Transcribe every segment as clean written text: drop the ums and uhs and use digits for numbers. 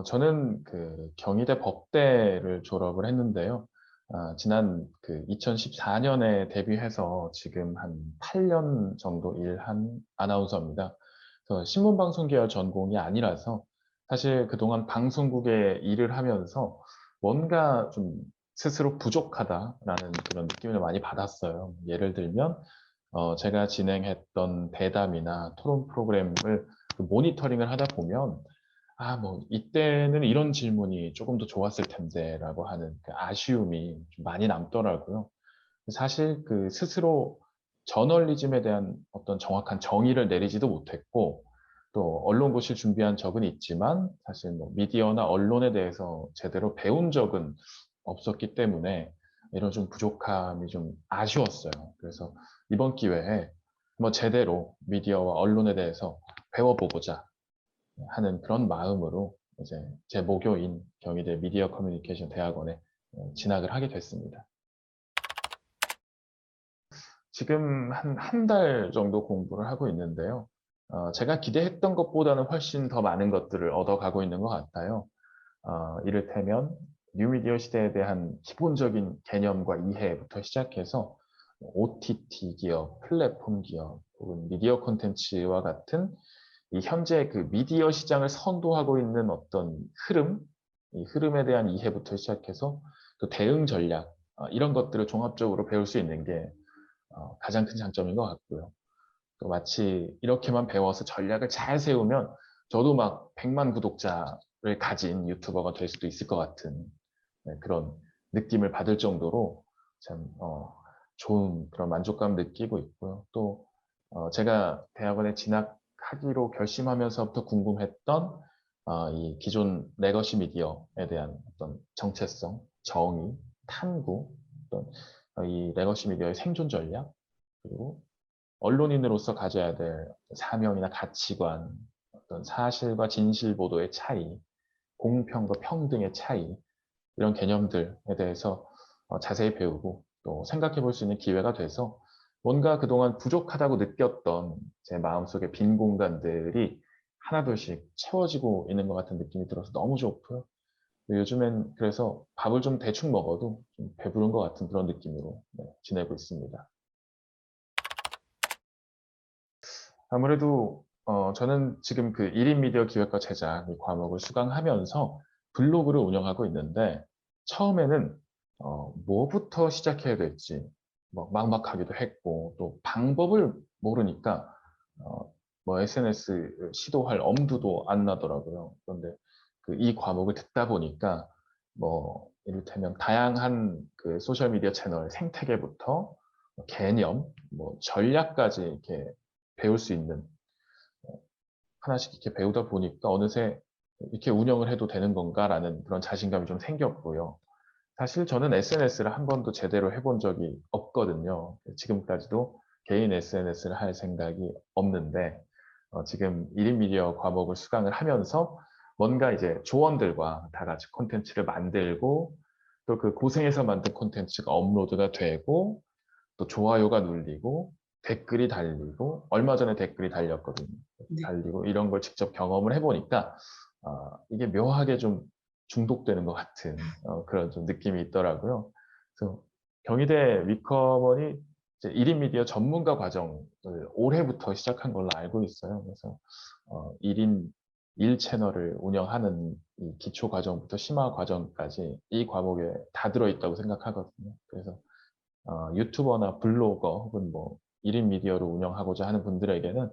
저는 경희대 법대를 졸업을 했는데요. 지난 2014년에 데뷔해서 지금 한 8년 정도 일한 아나운서입니다. 그래서 신문방송 계열 전공이 아니라서 사실 그동안 방송국에 일을 하면서 뭔가 좀 스스로 부족하다라는 그런 느낌을 많이 받았어요. 예를 들면, 제가 진행했던 대담이나 토론 프로그램을 모니터링을 하다 보면 뭐, 이때는 이런 질문이 조금 더 좋았을 텐데라고 하는 그 아쉬움이 좀 많이 남더라고요. 사실 스스로 저널리즘에 대한 어떤 정확한 정의를 내리지도 못했고, 또 언론고시를 준비한 적은 있지만, 사실 뭐 미디어나 언론에 대해서 제대로 배운 적은 없었기 때문에 이런 좀 부족함이 좀 아쉬웠어요. 그래서 이번 기회에 뭐 제대로 미디어와 언론에 대해서 배워보고자 하는 그런 마음으로 이제 제 모교인 경희대 미디어 커뮤니케이션 대학원에 진학을 하게 됐습니다. 지금 한 달 정도 공부를 하고 있는데요. 제가 기대했던 것보다는 훨씬 더 많은 것들을 얻어가고 있는 것 같아요. 이를테면 뉴미디어 시대에 대한 기본적인 개념과 이해부터 시작해서 OTT 기업, 플랫폼 기업, 혹은 미디어 콘텐츠와 같은 이 현재 미디어 시장을 선도하고 있는 어떤 흐름, 이 흐름에 대한 이해부터 시작해서 또 대응 전략, 이런 것들을 종합적으로 배울 수 있는 게 가장 큰 장점인 것 같고요. 또 마치 이렇게만 배워서 전략을 잘 세우면 저도 막 100만 구독자를 가진 유튜버가 될 수도 있을 것 같은 그런 느낌을 받을 정도로 참 좋은 그런 만족감 느끼고 있고요. 또 제가 대학원에 진학하기로 결심하면서부터 궁금했던 이 기존 레거시 미디어에 대한 어떤 정체성, 정의, 탐구, 어떤 이 레거시 미디어의 생존 전략, 그리고 언론인으로서 가져야 될 사명이나 가치관, 어떤 사실과 진실 보도의 차이, 공평과 평등의 차이, 이런 개념들에 대해서 자세히 배우고 또 생각해 볼 수 있는 기회가 돼서 뭔가 그동안 부족하다고 느꼈던 제 마음속의 빈 공간들이 하나둘씩 채워지고 있는 것 같은 느낌이 들어서 너무 좋고요. 요즘엔 그래서 밥을 좀 대충 먹어도 좀 배부른 것 같은 그런 느낌으로 지내고 있습니다. 아무래도 저는 지금 1인 미디어 기획과 제작 이 과목을 수강하면서 블로그를 운영하고 있는데 처음에는 뭐부터 시작해야 될지 뭐 막막하기도 했고 또 방법을 모르니까 뭐 SNS 시도할 엄두도 안 나더라고요. 그런데 이 과목을 듣다 보니까 뭐 이를테면 다양한 소셜미디어 채널 생태계부터 개념, 뭐 전략까지 이렇게 배울 수 있는 하나씩 이렇게 배우다 보니까 어느새 이렇게 운영을 해도 되는 건가라는 그런 자신감이 좀 생겼고요. 사실 저는 SNS를 한 번도 제대로 해본 적이 없거든요. 지금까지도 개인 SNS를 할 생각이 없는데 지금 1인 미디어 과목을 수강을 하면서 뭔가 이제 조원들과 다 같이 콘텐츠를 만들고 또 고생해서 만든 콘텐츠가 업로드가 되고 또 좋아요가 눌리고 댓글이 달리고 얼마 전에 댓글이 달렸거든요. 네. 달리고 이런 걸 직접 경험을 해보니까 이게 묘하게 좀 중독되는 것 같은 그런 좀 느낌이 있더라고요. 그래서 경희대 위커먼이 이제 1인 미디어 전문가 과정을 올해부터 시작한 걸로 알고 있어요. 그래서 1인 1채널을 운영하는 이 기초 과정부터 심화 과정까지 이 과목에 다 들어있다고 생각하거든요. 그래서 유튜버나 블로거 혹은 뭐 1인 미디어를 운영하고자 하는 분들에게는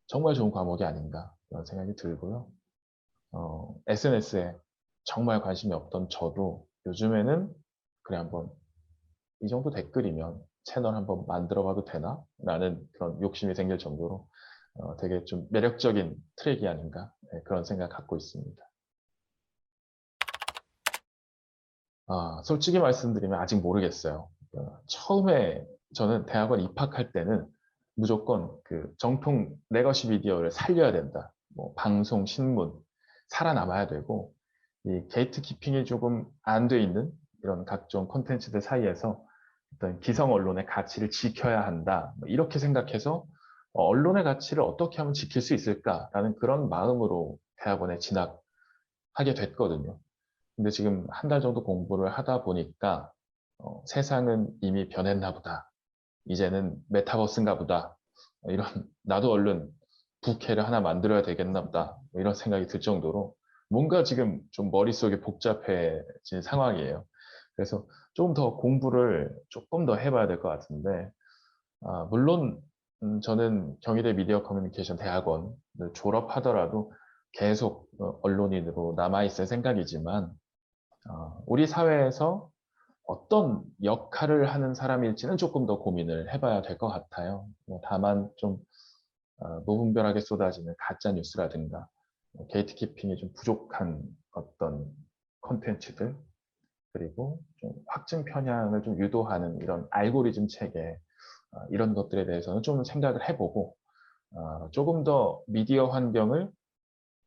정말 좋은 과목이 아닌가 그런 생각이 들고요. SNS에 정말 관심이 없던 저도 요즘에는 그래 한번 이 정도 댓글이면 채널 한번 만들어 봐도 되나? 라는 그런 욕심이 생길 정도로 되게 좀 매력적인 트랙이 아닌가 그런 생각 갖고 있습니다. 솔직히 말씀드리면 아직 모르겠어요. 처음에 저는 대학원 입학할 때는 무조건 정통 레거시 미디어를 살려야 된다. 뭐 방송, 신문 살아남아야 되고 이 게이트 키핑이 조금 안 돼 있는 이런 각종 콘텐츠들 사이에서 어떤 기성 언론의 가치를 지켜야 한다. 뭐 이렇게 생각해서 언론의 가치를 어떻게 하면 지킬 수 있을까라는 그런 마음으로 대학원에 진학했어요. 하게 됐거든요. 근데 지금 한 달 정도 공부를 하다 보니까 세상은 이미 변했나 보다. 이제는 메타버스인가 보다. 이런 나도 얼른 부캐를 하나 만들어야 되겠나 보다. 이런 생각이 들 정도로 뭔가 지금 좀 머릿속이 복잡해진 상황이에요. 그래서 조금 더 공부를 조금 더 해봐야 될 것 같은데 물론 저는 경희대 미디어 커뮤니케이션 대학원을 졸업하더라도 계속 언론인으로 남아있을 생각이지만 우리 사회에서 어떤 역할을 하는 사람일지는 조금 더 고민을 해봐야 될 것 같아요. 다만 좀 무분별하게 쏟아지는 가짜 뉴스라든가 게이트키핑이 좀 부족한 어떤 컨텐츠들 그리고 좀 확증 편향을 좀 유도하는 이런 알고리즘 체계 이런 것들에 대해서는 좀 생각을 해보고 조금 더 미디어 환경을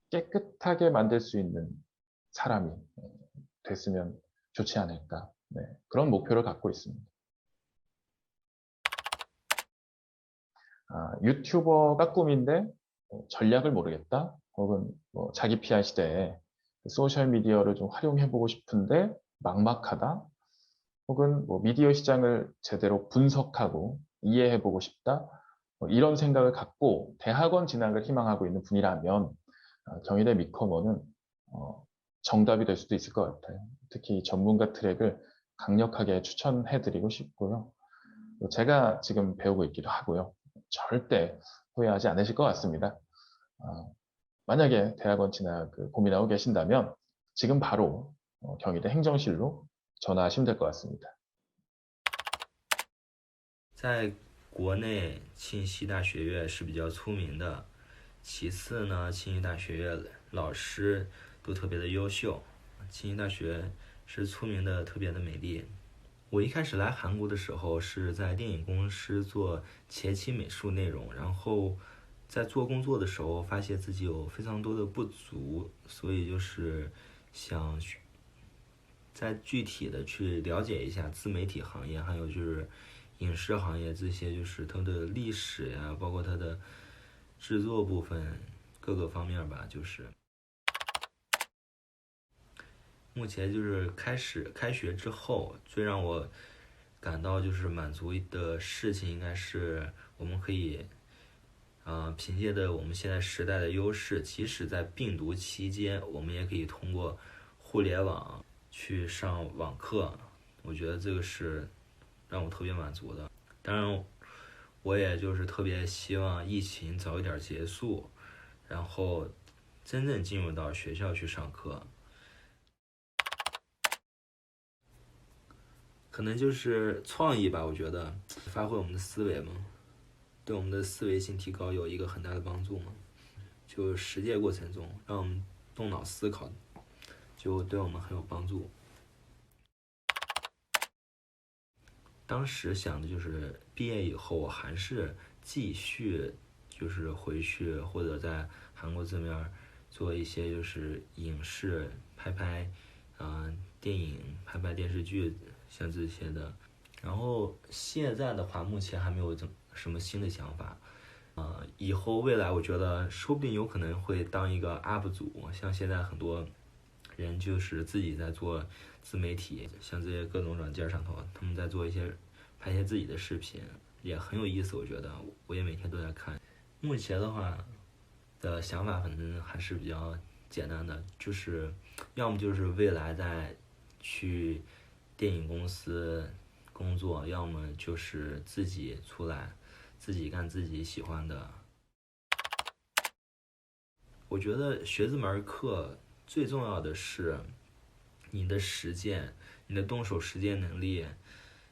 깨끗하게 만들 수 있는 사람이 됐으면 좋지 않을까. 네, 그런 목표를 갖고 있습니다. 유튜버가 꿈인데 전략을 모르겠다. 혹은 뭐 자기 PR 시대에 소셜미디어를 좀 활용해보고 싶은데 막막하다. 혹은 뭐 미디어 시장을 제대로 분석하고 이해해보고 싶다. 이런 생각을 갖고 대학원 진학을 희망하고 있는 분이라면 경희대 미커머는 정답이 될 수도 있을 것 같아요. 특히 전문가 트랙을 강력하게 추천해드리고 싶고요. 제가 지금 배우고 있기도 하고요. 절대 후회하지 않으실 것 같습니다. 만약에 대학원 진학을 고민하고 계신다면 지금 바로 경희대 행정실로 전화하시면 될 것 같습니다. 在国内，庆熙大学院是比较出名的。其次呢，庆熙大学院老师都特别的优秀，庆熙大学是出名的特别的美丽。我一开始来韩国的时候是在电影公司做前期美术内容，然后在做工作的时候发现自己有非常多的不足，所以就是想再具体的去了解一下自媒体行业，还有就是影视行业这些，就是它的历史呀，包括它的制作部分各个方面吧。就是目前就是开学之后，最让我感到就是满足的事情，应该是我们可以凭借着我们现在时代的优势，即使在病毒期间，我们也可以通过互联网去上网课。我觉得这个是让我特别满足的。当然，我也就是特别希望疫情早一点结束，然后真正进入到学校去上课。可能就是创意吧，我觉得发挥我们的思维嘛，对我们的思维性提高有一个很大的帮助嘛。就实践过程中，让我们动脑思考，就对我们很有帮助。当时想的就是毕业以后，我还是继续就是回去或者在韩国这边做一些就是影视拍电影拍电视剧像这些的。然后现在的话，目前还没有什么新的想法。以后未来我觉得说不定有可能会当一个 UP 主，像现在很多人就是自己在做自媒体，像这些各种软件上头，他们在做拍一些自己的视频，也很有意思。我觉得我也每天都在看。目前的话的想法反正还是比较简单的，就是要么就是未来再去电影公司工作，要么就是自己出来自己干自己喜欢的。我觉得学这门课最重要的是你的实践，你的动手实践能力，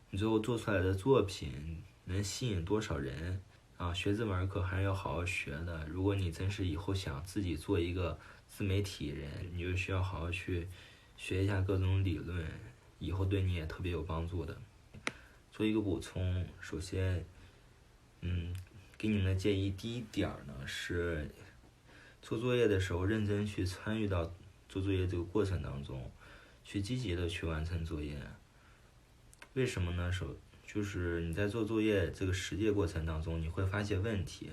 你最后做出来的作品能吸引多少人啊？学这门课还是要好好学的。如果你真是以后想自己做一个自媒体人，你就需要好好去学一下各种理论，以后对你也特别有帮助的。做一个补充，首先，给你们的建议，第一点呢是做作业的时候认真去参与到做作业这个过程当中，去积极的去完成作业。为什么呢？就是你在做作业这个实践过程当中，你会发现问题，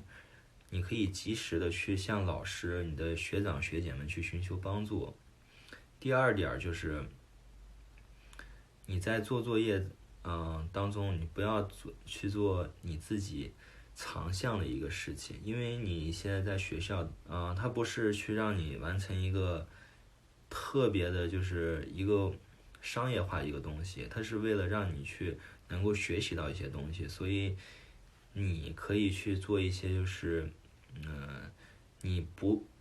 你可以及时的去向老师、你的学长学姐们去寻求帮助。第二点就是你在做作业当中，你不要去做你自己长项的一个事情，因为你现在在学校，它不是去让你完成一个特别的，就是一个商业化一个东西，它是为了让你去能够学习到一些东西，所以你可以去做一些就是你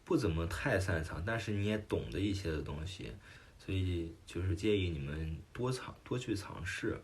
不怎么太擅长，但是你也懂得一些的东西，所以就是建议你们多去尝试。